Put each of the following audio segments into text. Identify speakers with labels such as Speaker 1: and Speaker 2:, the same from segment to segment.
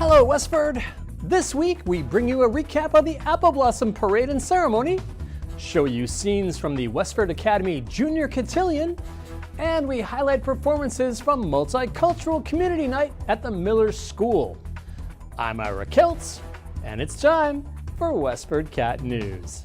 Speaker 1: Hello, Westford. This week, we bring you a recap of the Apple Blossom Parade and Ceremony, show you scenes from the Westford Academy Junior Cotillion, and we highlight performances from Multicultural Community Night at the Miller School. I'm Ira Keltz, and it's time for WestfordCAT News.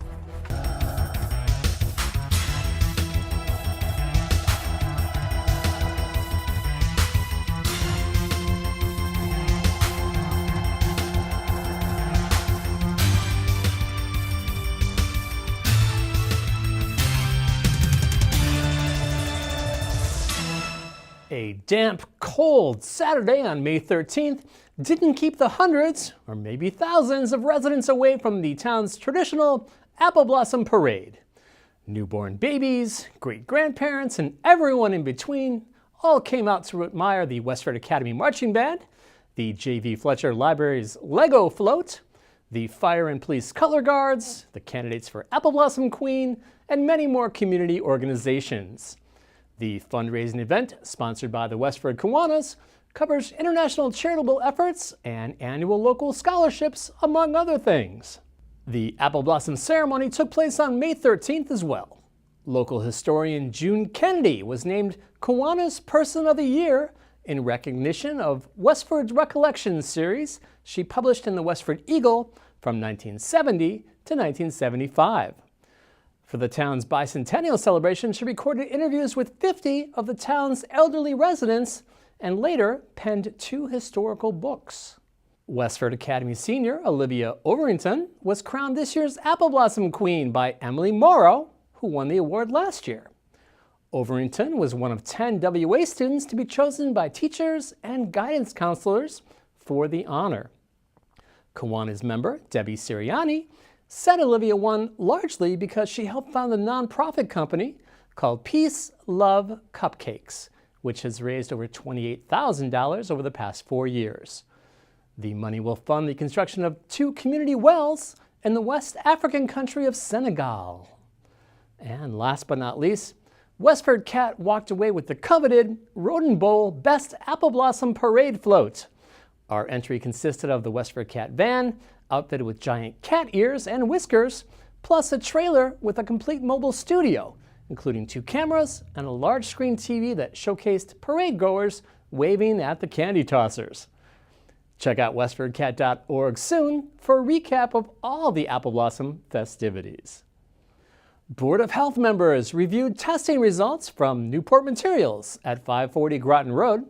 Speaker 1: A damp, cold Saturday on May 13th didn't keep the hundreds, or maybe thousands, of residents away from the town's traditional Apple Blossom Parade. Newborn babies, great-grandparents, and everyone in between all came out to admire the Westford Academy Marching Band, the J.V. Fletcher Library's Lego Float, the Fire and Police Color Guards, the candidates for Apple Blossom Queen, and many more community organizations. The fundraising event, sponsored by the Westford Kiwanis, covers international charitable efforts and annual local scholarships, among other things. The Apple Blossom ceremony took place on May 13th as well. Local historian June Kennedy was named Kiwanis Person of the Year in recognition of Westford's Recollections series she published in the Westford Eagle from 1970 to 1975. For the town's bicentennial celebration, she recorded interviews with 50 of the town's elderly residents and later penned 2 historical books. Westford Academy senior Olivia Overington was crowned this year's Apple Blossom Queen by Emily Morrow, who won the award last year. Overington was one of 10 WA students to be chosen by teachers and guidance counselors for the honor. Kiwanis member Debbie Sirianni said Olivia won largely because she helped found a nonprofit company called Peace Love Cupcakes, which has raised over $28,000 over the past 4 years. The money will fund the construction of 2 community wells in the West African country of Senegal. And last but not least, WestfordCAT walked away with the coveted Roden Bowl Best Apple Blossom Parade Float. Our entry consisted of the WestfordCAT van, outfitted with giant cat ears and whiskers, plus a trailer with a complete mobile studio, including 2 cameras and a large screen TV that showcased parade goers waving at the candy tossers. Check out WestfordCAT.org soon for a recap of all the Apple Blossom festivities. Board of Health members reviewed testing results from Newport Materials at 540 Groton Road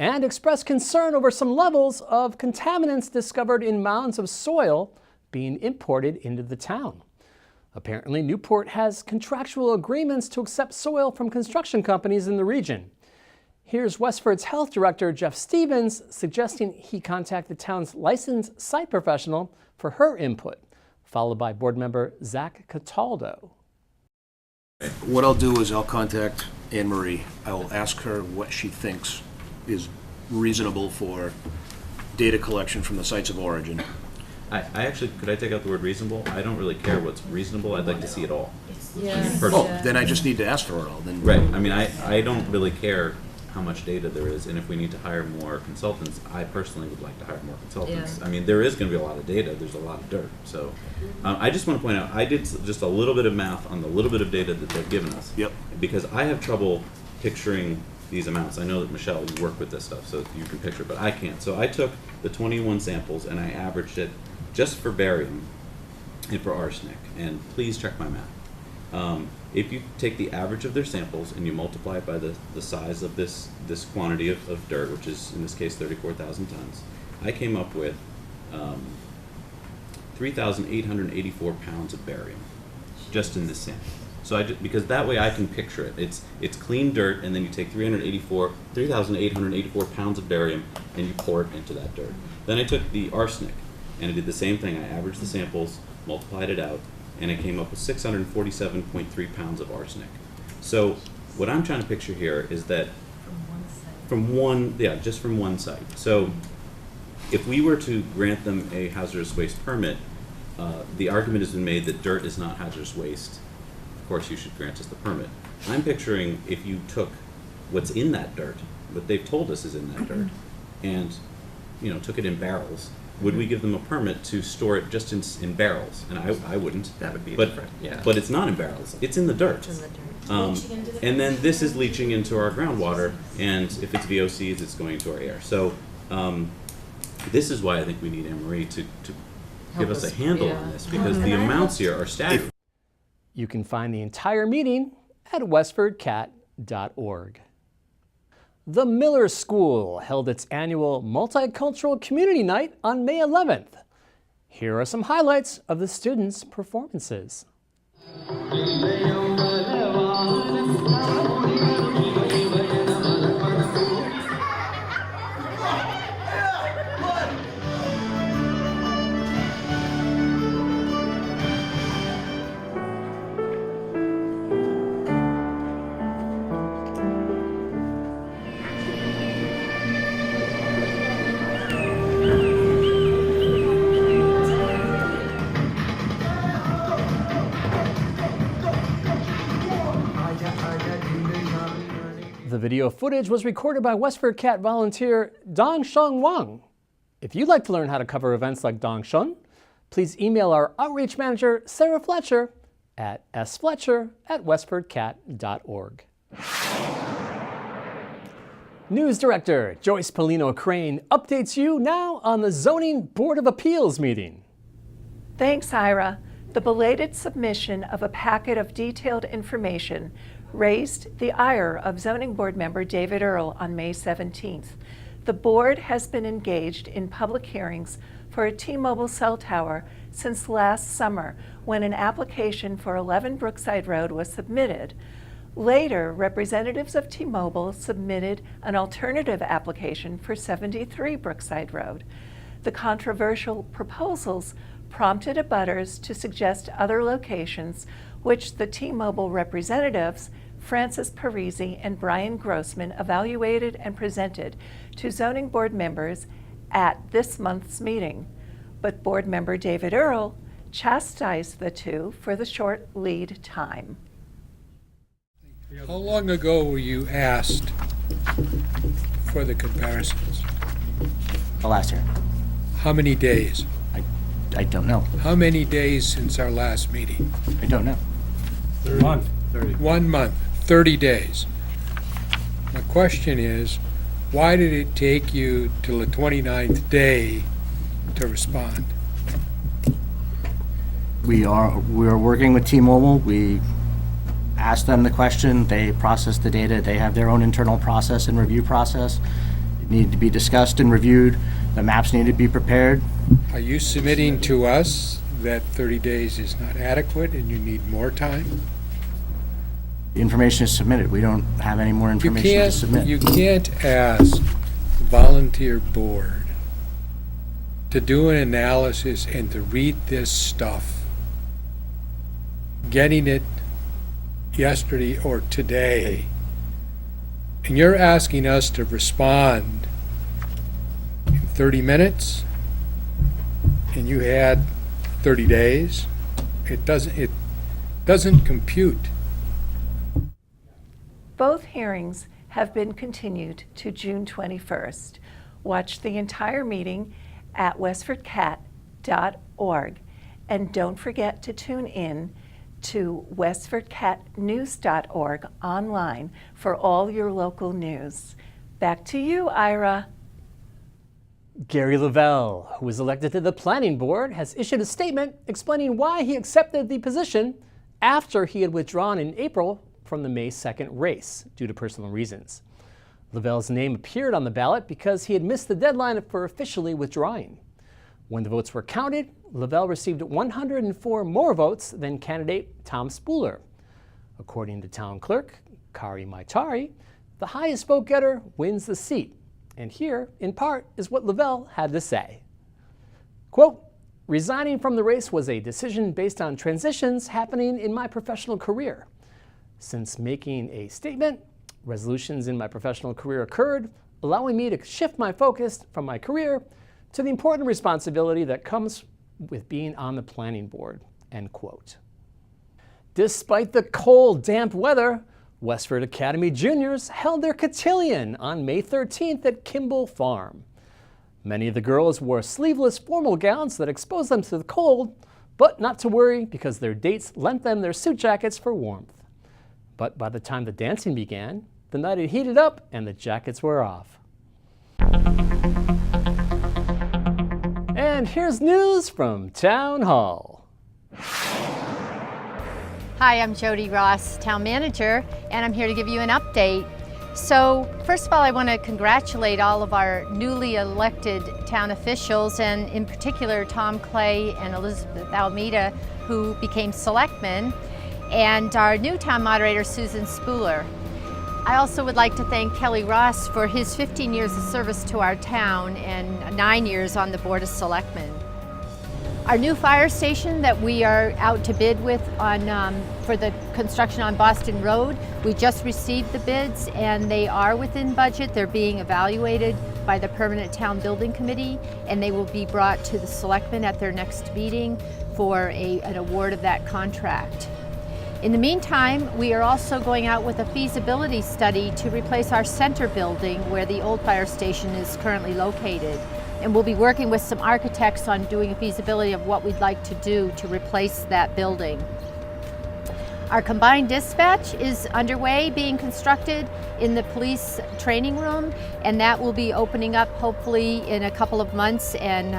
Speaker 1: and expressed concern over some levels of contaminants discovered in mounds of soil being imported into the town. Apparently, Newport has contractual agreements to accept soil from construction companies in the region. Here's Westford's Health Director, Jeff Stevens, suggesting he contact the town's licensed site professional for her input, followed by board member Zach Cataldo.
Speaker 2: What I'll do is I'll contact Anne Marie. I will ask her what she thinks is reasonable for data collection from the sites of origin.
Speaker 3: I actually, could I take out the word reasonable? I don't really care what's reasonable. I'd like to see it all.
Speaker 4: Yes.
Speaker 2: Oh, then I just need to ask for it all. Then.
Speaker 3: Right. I mean, I don't really care how much data there is, and if we need to hire more consultants, I personally would like to hire more consultants.
Speaker 4: Yeah.
Speaker 3: I mean, there is going to be a lot of data. There's a lot of dirt. So I just want to point out, I did just a little bit of math on the little bit of data that they've given us.
Speaker 2: Yep.
Speaker 3: Because I have trouble picturing these amounts. I know that, Michelle, you work with this stuff, so you can picture, but I can't. So I took the 21 samples and I averaged it just for barium and for arsenic. And please check my math. If you take the average of their samples and you multiply it by the size of this quantity of dirt, which is in this case 34,000 tons, I came up with 3,884 pounds of barium just in this sample. So because that way I can picture it. It's clean dirt, and then you take 3,884 pounds of barium and you pour it into that dirt. Then I took the arsenic and I did the same thing. I averaged the samples, multiplied it out, and I came up with 647.3 pounds of arsenic. So what I'm trying to picture here is that from one site. So if we were to grant them a hazardous waste permit, the argument has been made that dirt is not hazardous waste. Of course, you should grant us the permit. I'm picturing if you took what's in that dirt, what they've told us is in that dirt, and took it in barrels, would we give them a permit to store it just in barrels? And I wouldn't.
Speaker 4: That would be
Speaker 3: but,
Speaker 4: different, yeah.
Speaker 3: But it's not in barrels. It's in the dirt. And then this is leaching into our groundwater, and if it's VOCs, it's going into our air. So this is why I think we need Anne Marie to give us a handle on this, because the amounts here are staggering.
Speaker 1: You can find the entire meeting at WestfordCAT.org. The Miller School held its annual Multicultural Community Night on May 11th. Here are some highlights of the students' performances. The video footage was recorded by WestfordCAT volunteer Dongsheng Wang. If you'd like to learn how to cover events like Dongsheng, please email our outreach manager, Sarah Fletcher, at sfletcher@westfordcat.org. News Director Joyce Polino Crane updates you now on the Zoning Board of Appeals meeting.
Speaker 5: Thanks, Ira. The belated submission of a packet of detailed information raised the ire of Zoning Board member David Earle on May 17th. The board has been engaged in public hearings for a T-Mobile cell tower since last summer, when an application for 11 Brookside Road was submitted. Later, representatives of T-Mobile submitted an alternative application for 73 Brookside Road. The controversial proposals prompted abutters to suggest other locations, which the T-Mobile representatives, Francis Parisi and Brian Grossman, evaluated and presented to zoning board members at this month's meeting. But board member David Earle chastised the two for the short lead time.
Speaker 6: How long ago were you asked for the comparisons?
Speaker 7: Last year.
Speaker 6: How many days?
Speaker 7: I don't know.
Speaker 6: How many days since our last meeting?
Speaker 7: I don't know.
Speaker 6: 1 month, 30 days. My question is, why did it take you till the 29th day to respond?
Speaker 7: We are working with T-Mobile. We asked them the question. They process the data. They have their own internal process and review process. It needed to be discussed and reviewed. The maps need to be prepared.
Speaker 6: Are you submitting to us that 30 days is not adequate and you need more time?
Speaker 7: The information is submitted. We don't have any more information to submit.
Speaker 6: You can't ask the volunteer board to do an analysis and to read this stuff, getting it yesterday or today, and you're asking us to respond in 30 minutes, and you had 30 days. It doesn't compute.
Speaker 5: Both hearings have been continued to June 21st. Watch the entire meeting at WestfordCAT.org. And don't forget to tune in to WestfordCatNews.org online for all your local news. Back to you, Ira.
Speaker 1: Gary Lavelle, who was elected to the Planning Board, has issued a statement explaining why he accepted the position after he had withdrawn in April from the May 2nd race due to personal reasons. Lavelle's name appeared on the ballot because he had missed the deadline for officially withdrawing. When the votes were counted, Lavelle received 104 more votes than candidate Tom Spooler. According to town clerk Kari Maitari, the highest vote getter wins the seat. And here, in part, is what Lavelle had to say. Quote, "Resigning from the race was a decision based on transitions happening in my professional career. Since making a statement, resolutions in my professional career occurred, allowing me to shift my focus from my career to the important responsibility that comes with being on the planning board." End quote. Despite the cold, damp weather, Westford Academy juniors held their Cotillion on May 13th at Kimball Farm. Many of the girls wore sleeveless formal gowns that exposed them to the cold, but not to worry because their dates lent them their suit jackets for warmth. But by the time the dancing began, the night had heated up and the jackets were off. And here's news from Town Hall.
Speaker 4: Hi, I'm Jody Ross, Town Manager, and I'm here to give you an update. So, first of all, I want to congratulate all of our newly elected town officials, and in particular Tom Clay and Elizabeth Almeida, who became selectmen, and our new town moderator, Susan Spooler. I also would like to thank Kelly Ross for his 15 years of service to our town and 9 years on the Board of Selectmen. Our new fire station that we are out to bid with for the construction on Boston Road, we just received the bids and they are within budget. They're being evaluated by the Permanent Town Building Committee, and they will be brought to the selectmen at their next meeting for an award of that contract. In the meantime, we are also going out with a feasibility study to replace our center building where the old fire station is currently located. And we'll be working with some architects on doing a feasibility of what we'd like to do to replace that building. Our combined dispatch is underway, being constructed in the police training room, and that will be opening up hopefully in a couple of months, and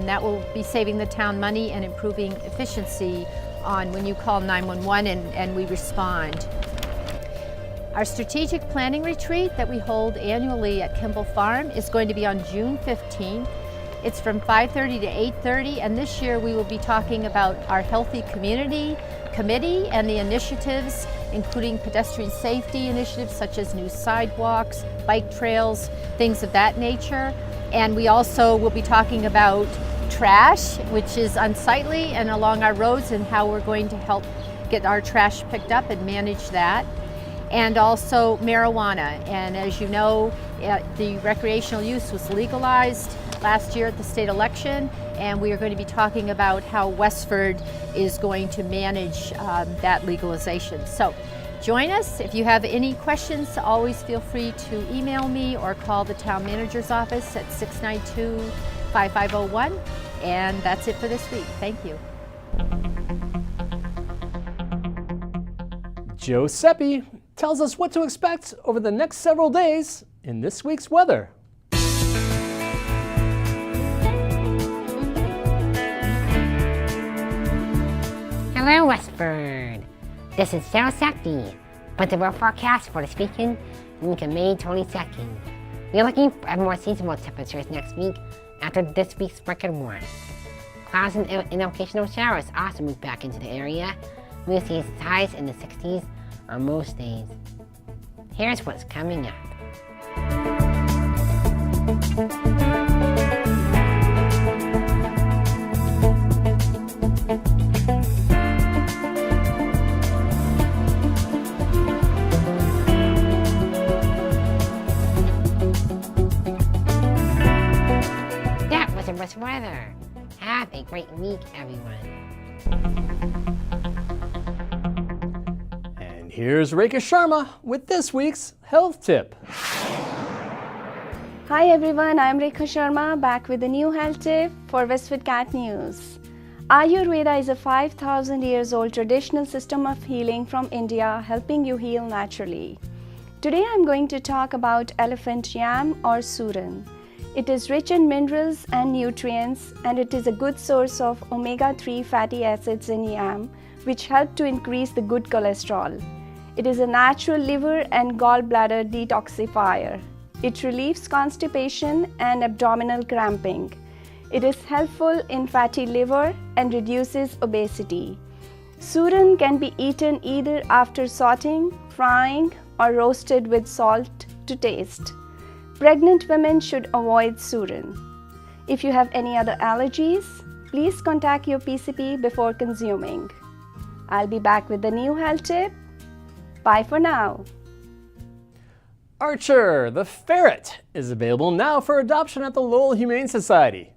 Speaker 4: that will be saving the town money and improving efficiency on when you call 911 and we respond. Our strategic planning retreat that we hold annually at Kimball Farm is going to be on June 15th. It's from 5:30 to 8:30, and this year we will be talking about our Healthy Community Committee and the initiatives, including pedestrian safety initiatives such as new sidewalks, bike trails, things of that nature. And we also will be talking about trash, which is unsightly and along our roads, and how we're going to help get our trash picked up and manage that. And also marijuana. And as you know, the recreational use was legalized last year at the state election, and we are going to be talking about how Westford is going to manage that legalization. So join us. If you have any questions, always feel free to email me or call the town manager's office at 692-5501. And that's it for this week. Thank you.
Speaker 1: Joe Seppi tells us what to expect over the next several days in this week's weather.
Speaker 8: Hello, Westford. This is Joe Seppi with the weather forecast for this weekend, week of May 22nd. We're looking at more seasonable temperatures next week after this week's record warm. Clouds and occasional showers also move back into the area. We'll see highs in the 60s on most days. Here's what's coming up. That was the best weather. Have a great week, everyone.
Speaker 1: Here's Rekha Sharma with this week's health tip.
Speaker 9: Hi everyone, I'm Rekha Sharma back with a new health tip for WestfordCAT News. Ayurveda is a 5,000 years old traditional system of healing from India, helping you heal naturally. Today I'm going to talk about elephant yam or suran. It is rich in minerals and nutrients, and it is a good source of omega-3 fatty acids in yam, which help to increase the good cholesterol. It is a natural liver and gallbladder detoxifier. It relieves constipation and abdominal cramping. It is helpful in fatty liver and reduces obesity. Suran can be eaten either after sauteing, frying, or roasted with salt to taste. Pregnant women should avoid suran. If you have any other allergies, please contact your PCP before consuming. I'll be back with a new health tip. Bye for now.
Speaker 1: Archer, the ferret, is available now for adoption at the Lowell Humane Society.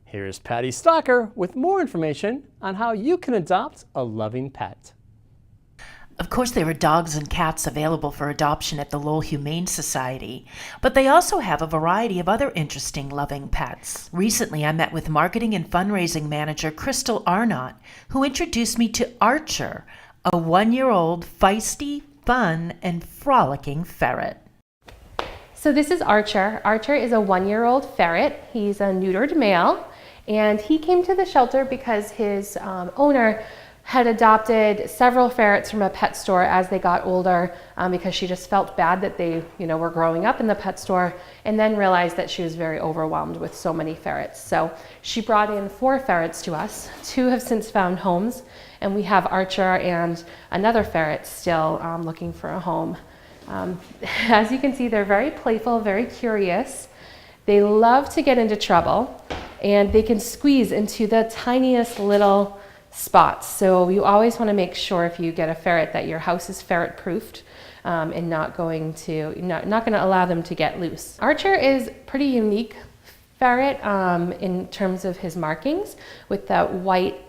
Speaker 1: Here's Patty Stalker with more information on how you can adopt a loving pet.
Speaker 10: Of course, there are dogs and cats available for adoption at the Lowell Humane Society, but they also have a variety of other interesting loving pets. Recently, I met with marketing and fundraising manager Crystal Arnott, who introduced me to Archer, a 1-year-old feisty, fun, and frolicking ferret.
Speaker 11: So this is Archer. Archer is a 1-year-old ferret. He's a neutered male, and he came to the shelter because his owner had adopted several ferrets from a pet store as they got older, because she just felt bad that they were growing up in the pet store, and then realized that she was very overwhelmed with so many ferrets. So she brought in 4 ferrets to us. 2 have since found homes, and we have Archer and another ferret still looking for a home. As you can see, they're very playful, very curious. They love to get into trouble, and they can squeeze into the tiniest little spots. So you always want to make sure if you get a ferret that your house is ferret proofed, and not going to allow them to get loose. Archer is pretty unique ferret in terms of his markings, with that white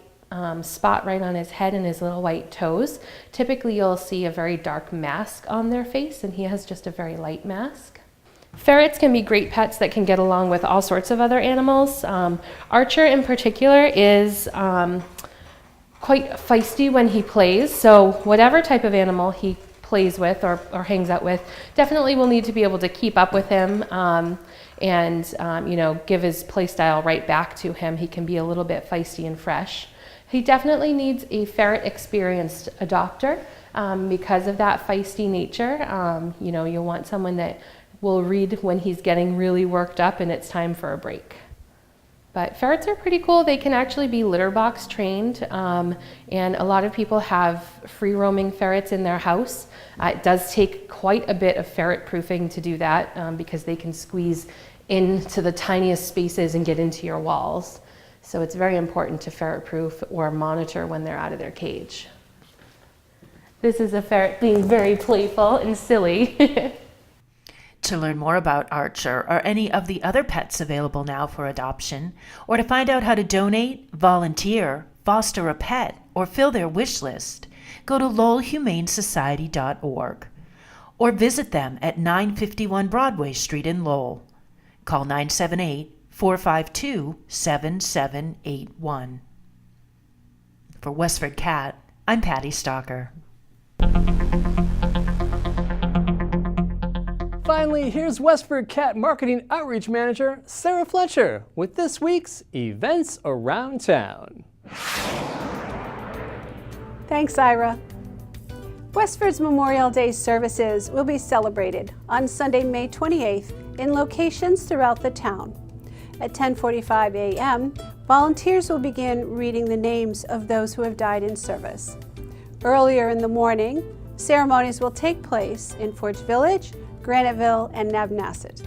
Speaker 11: spot right on his head and his little white toes. Typically you'll see a very dark mask on their face, and he has just a very light mask. Ferrets can be great pets that can get along with all sorts of other animals. Archer in particular is quite feisty when he plays, so whatever type of animal he plays with or hangs out with definitely will need to be able to keep up with him, and give his play style right back to him. He can be a little bit feisty and fresh. He definitely needs a ferret experienced adopter because of that feisty nature. You'll want someone that will read when he's getting really worked up and it's time for a break. But ferrets are pretty cool. They can actually be litter box trained, and a lot of people have free roaming ferrets in their house. It does take quite a bit of ferret proofing to do that, because they can squeeze into the tiniest spaces and get into your walls. So it's very important to ferret proof or monitor when they're out of their cage. This is a ferret being very playful and silly.
Speaker 10: To learn more about Archer or any of the other pets available now for adoption, or to find out how to donate, volunteer, foster a pet, or fill their wish list, go to lowellhumanesociety.org or visit them at 951 Broadway Street in Lowell. Call 978-452-7781. For WestfordCAT, I'm Patty Stalker.
Speaker 1: Finally, here's WestfordCAT Marketing Outreach Manager Sarah Fletcher with this week's Events Around Town.
Speaker 12: Thanks, Ira. Westford's Memorial Day services will be celebrated on Sunday, May 28th in locations throughout the town. At 10:45 a.m., volunteers will begin reading the names of those who have died in service. Earlier in the morning, ceremonies will take place in Forge Village, Graniteville, and Navnasset.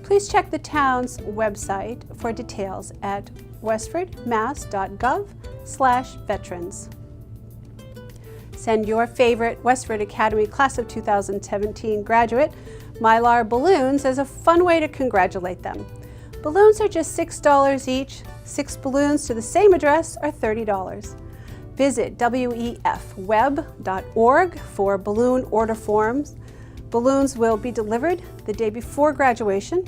Speaker 12: Please check the town's website for details at westfordmass.gov/veterans. Send your favorite Westford Academy Class of 2017 graduate Mylar balloons as a fun way to congratulate them. Balloons are just $6 each. 6 balloons to the same address are $30. Visit wefweb.org for balloon order forms. Balloons will be delivered the day before graduation.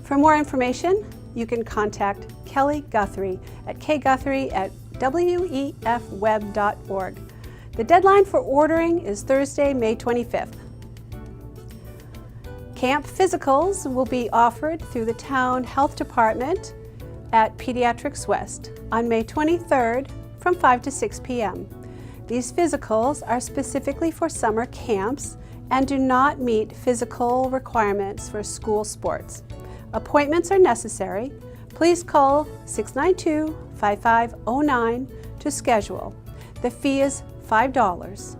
Speaker 12: For more information, you can contact Kelly Guthrie at kguthrie@wefweb.org. The deadline for ordering is Thursday, May 25th. Camp physicals will be offered through the Town Health Department at Pediatrics West on May 23rd from 5 to 6 p.m. These physicals are specifically for summer camps and do not meet physical requirements for school sports. Appointments are necessary. Please call 692-5509 to schedule. The fee is $5.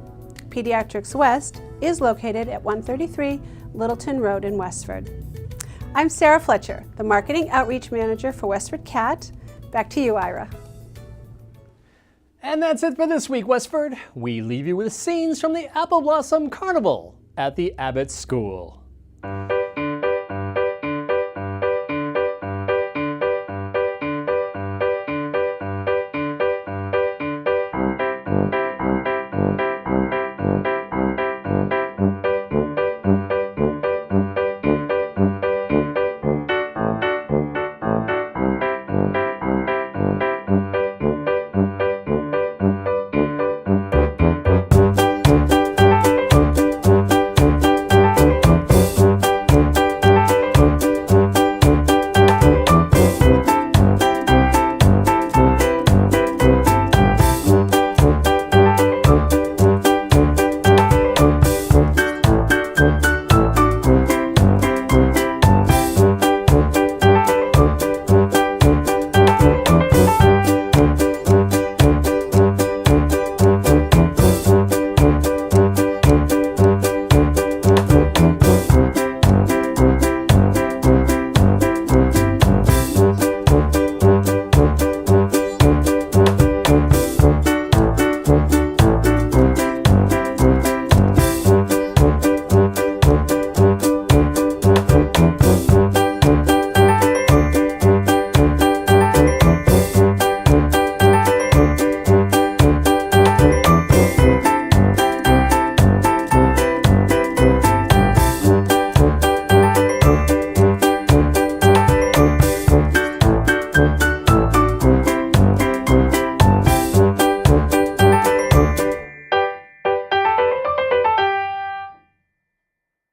Speaker 12: Pediatrics West is located at 133 Littleton Road in Westford. I'm Sarah Fletcher, the Marketing Outreach Manager for WestfordCAT. Back to you, Ira.
Speaker 1: And that's it for this week, Westford. We leave you with scenes from the Apple Blossom Carnival at the Abbott School.